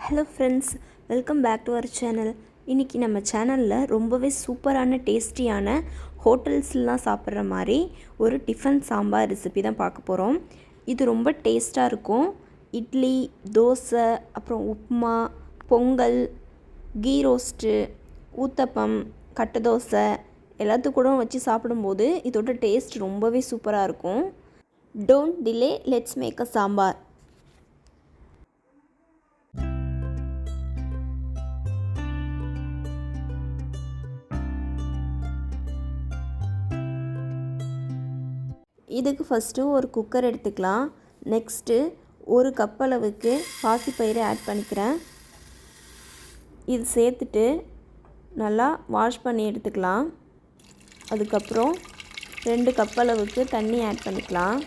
Hello friends, welcome back to our channel. இன்றைக்கி நம்ம சேனலில் ரொம்பவே சூப்பரான டேஸ்டியான ஹோட்டல்ஸ்லாம் சாப்பிட்ற மாதிரி ஒரு டிஃபன் சாம்பார் ரெசிபி தான் பார்க்க போகிறோம். இது ரொம்ப டேஸ்ட்டாக இருக்கும். இட்லி, தோசை, அப்புறம் உப்புமா, பொங்கல், கீ ரோஸ்ட்டு, ஊத்தப்பம், கட்டை தோசை எல்லாத்துக்கு கூட வச்சு சாப்பிடும்போது இதோட டேஸ்ட் ரொம்பவே சூப்பராக இருக்கும். Don't delay, let's make a sambar. இதுக்கு ஃபஸ்ட்டு ஒரு குக்கர் எடுத்துக்கலாம். நெக்ஸ்ட்டு ஒரு கப் அளவுக்கு பாசிப்பயிறு ஆட் பண்ணிக்கிறேன். இது சேர்த்துட்டு நல்லா வாஷ் பண்ணி எடுத்துக்கலாம். அதுக்கப்புறம் 2 கப் அளவுக்கு தண்ணி ஆட் பண்ணிக்கலாம்.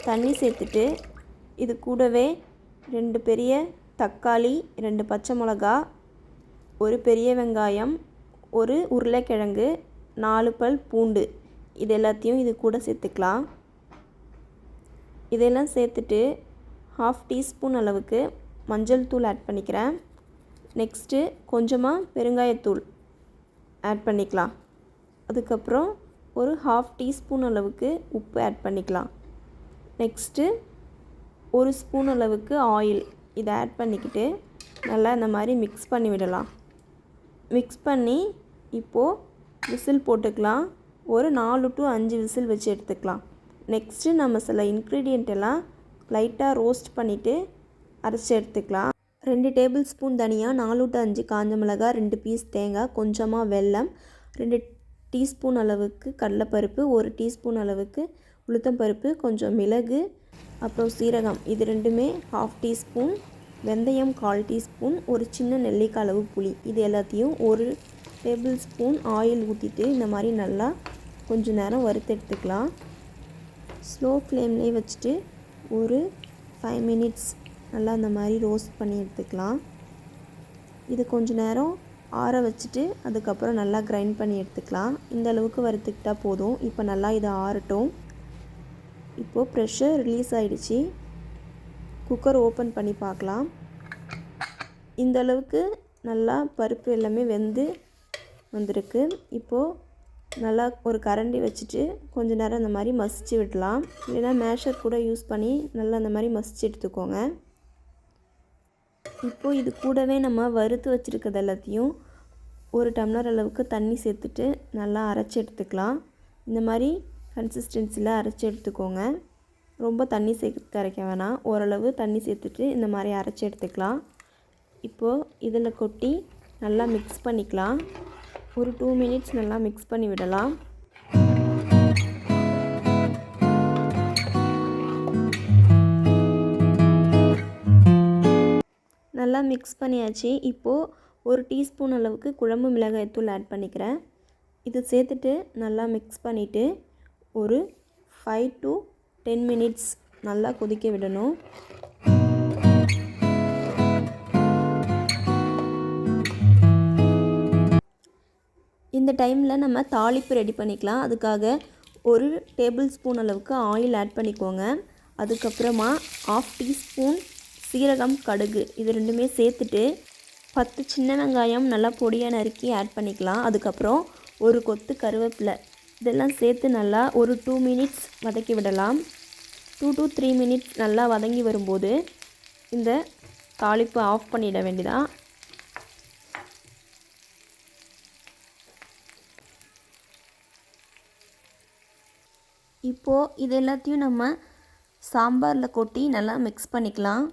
தண்ணி சேர்த்துட்டு இது கூடவே 2 பெரிய தக்காளி, 2 பச்சை மிளகா, ஒரு பெரிய வெங்காயம், ஒரு உருளைக்கிழங்கு, 4 பல் பூண்டு இது எல்லாத்தையும் இது கூட சேர்த்துக்கலாம். இதெல்லாம் சேர்த்துட்டு 1/2 டீஸ்பூன் அளவுக்கு மஞ்சள் தூள் ஆட் பண்ணிக்கிறேன். நெக்ஸ்ட்டு கொஞ்சமாக பெருங்காயத்தூள் ஆட் பண்ணிக்கலாம். அதுக்கப்புறம் ஒரு 1/2 டீஸ்பூன் அளவுக்கு உப்பு ஆட் பண்ணிக்கலாம். நெக்ஸ்ட்டு 1 ஸ்பூன் அளவுக்கு ஆயில் இதை ஆட் பண்ணிக்கிட்டு நல்லா இந்த மாதிரி மிக்ஸ் பண்ணி விடலாம். மிக்ஸ் பண்ணி இப்போது விசில் போட்டுக்கலாம். ஒரு 4 to 5 விசில் வச்சு எடுத்துக்கலாம். நெக்ஸ்ட்டு நம்ம சில இன்க்ரீடியண்ட் எல்லாம் லைட்டாக ரோஸ்ட் பண்ணிவிட்டு அரைச்சி எடுத்துக்கலாம். 2 டேபிள் ஸ்பூன் தனியா, 4 to 5 காஞ்ச மிளகாய், 2 பீஸ் தேங்காய், கொஞ்சமாக வெல்லம், 2 டீஸ்பூன் அளவுக்கு கடலைப்பருப்பு, 1 டீஸ்பூன் அளவுக்கு உளுத்தம்பருப்பு, கொஞ்சம் மிளகு, அப்புறம் சீரகம் இது ரெண்டுமே 1/2 டீஸ்பூன், வெந்தயம் 1/4 டீஸ்பூன், ஒரு சின்ன நெல்லிக்காய் அளவு புளி இது எல்லாத்தையும் 1 டேபிள் ஸ்பூன் ஆயில் ஊற்றிட்டு இந்த மாதிரி நல்லா கொஞ்சம் நேரம் வறுத்து எடுத்துக்கலாம். ஸ்லோ ஃப்ளேம்லேயே வச்சுட்டு ஒரு 5 மினிட்ஸ் நல்லா இந்த மாதிரி ரோஸ்ட் பண்ணி எடுத்துக்கலாம். இது கொஞ்சம் நேரம் ஆற வச்சுட்டு அதுக்கப்புறம் நல்லா கிரைண்ட் பண்ணி எடுத்துக்கலாம். இந்த அளவுக்கு வறுத்துக்கிட்டால் போதும். இப்போ நல்லா இதை ஆறட்டும். இப்போது ப்ரெஷர் ரிலீஸ் ஆகிடுச்சு. குக்கர் ஓப்பன் பண்ணி பார்க்கலாம். இந்த அளவுக்கு நல்லா பருப்பு எல்லாமே வெந்து வந்திருக்கு. இப்போது நல்லா ஒரு கரண்டி வச்சுட்டு கொஞ்சம் நேரம் இந்த மாதிரி மசிச்சு விடலாம். இல்லைன்னா மேஷர் கூட யூஸ் பண்ணி நல்லா அந்த மாதிரி மசிச்சு எடுத்துக்கோங்க. இப்போது இது கூடவே நம்ம வறுத்து வச்சுருக்கிறது எல்லாத்தையும் 1 டம்ளர் அளவுக்கு தண்ணி சேர்த்துட்டு நல்லா அரைச்சி எடுத்துக்கலாம். இந்த மாதிரி கன்சிஸ்டன்சியில் அரைச்சி எடுத்துக்கோங்க. ரொம்ப தண்ணி சேர்த்து அரைக்க வேணாம். ஓரளவு தண்ணி சேர்த்துட்டு இந்த மாதிரி அரைச்சி எடுத்துக்கலாம். இப்போது இதில் கொட்டி நல்லா மிக்ஸ் பண்ணிக்கலாம். ஒரு 2 மினிட்ஸ் நல்லா மிக்ஸ் பண்ணி விடலாம். நல்லா மிக்ஸ் பண்ணியாச்சு. இப்போது 1 டீஸ்பூன் அளவுக்கு குழம்பு மிளகாய்த்தூள் ஆட் பண்ணிக்கிறேன். இது சேர்த்துட்டு நல்லா மிக்ஸ் பண்ணிவிட்டு ஒரு 5 to 10 மினிட்ஸ் நல்லா கொதிக்க விடணும். இந்த டைமில் நம்ம தாளிப்பு ரெடி பண்ணிக்கலாம். அதுக்காக 1 டேபிள் ஸ்பூன் அளவுக்கு ஆயில் ஆட் பண்ணிக்கோங்க. அதுக்கப்புறமா 1/2 டீஸ்பூன் சீரகம், கடுகு இது ரெண்டுமே சேர்த்துட்டு 10 சின்ன வெங்காயம் நல்லா பொடியாக நறுக்கி ஆட் பண்ணிக்கலாம். அதுக்கப்புறம் ஒரு கொத்து கருவேப்பிலை இதெல்லாம் சேர்த்து நல்லா ஒரு 2 மினிட்ஸ் வதக்கி விடலாம். 2 to 3 மினிட்ஸ் நல்லா வதங்கி வரும்போது இந்த தாளிப்பு ஆஃப் பண்ணிட வேண்டியதான். இப்போது இது எல்லாத்தையும் நம்ம சாம்பாரில் கொட்டி நல்லா மிக்ஸ் பண்ணிக்கலாம்.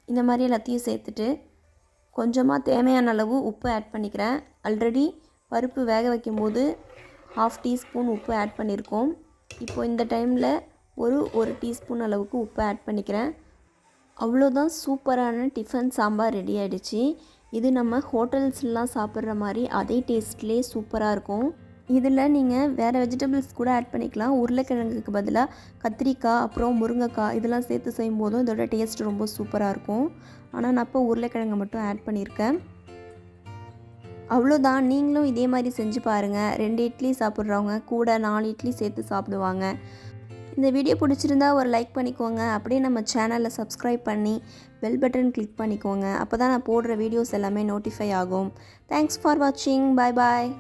இந்த மாதிரி எல்லாத்தையும் சேர்த்துட்டு கொஞ்சமாக தேவையான அளவு உப்பு ஆட் பண்ணிக்கிறேன். ஆல்ரெடி பருப்பு வேக வைக்கும்போது 1/2 டீஸ்பூன் உப்பு ஆட் பண்ணியிருக்கோம். இப்போது இந்த டைமில் ஒரு டீஸ்பூன் அளவுக்கு உப்பு ஆட் பண்ணிக்கிறேன். அவ்வளோதான், சூப்பரான டிஃபன் சாம்பார் ரெடி ஆகிடுச்சு. இது நம்ம ஹோட்டல்ஸ்லாம் சாப்பிட்ற மாதிரி அதே டேஸ்ட்லேயே சூப்பராக இருக்கும். இதில் நீங்கள் வேறு வெஜிடபிள்ஸ் கூட ஆட் பண்ணிக்கலாம். உருளைக்கிழங்குக்கு பதிலாக கத்திரிக்காய், அப்புறம் முருங்கைக்காய் இதெல்லாம் சேர்த்து செய்யும்போதும் இதோட டேஸ்ட் ரொம்ப சூப்பராக இருக்கும். ஆனால் நான் இப்போ உருளைக்கிழங்கு மட்டும் ஆட் பண்ணியிருக்கேன். அவ்வளோதான், நீங்களும் இதே மாதிரி செஞ்சு பாருங்கள். 2 இட்லி சாப்பிட்றவங்க கூட 4 இட்லி சேர்த்து சாப்பிடுவாங்க. இந்த வீடியோ பிடிச்சிருந்தா ஒரு லைக் பண்ணிக்கோங்க. அப்படியே நம்ம சேனலை சப்ஸ்கிரைப் பண்ணி பெல் பட்டன் கிளிக் பண்ணிக்கோங்க. அப்போ தான் நான் போடுற வீடியோஸ் எல்லாமே நோட்டிஃபை ஆகும். தேங்க்ஸ் ஃபார் வாட்சிங். பாய் பாய்.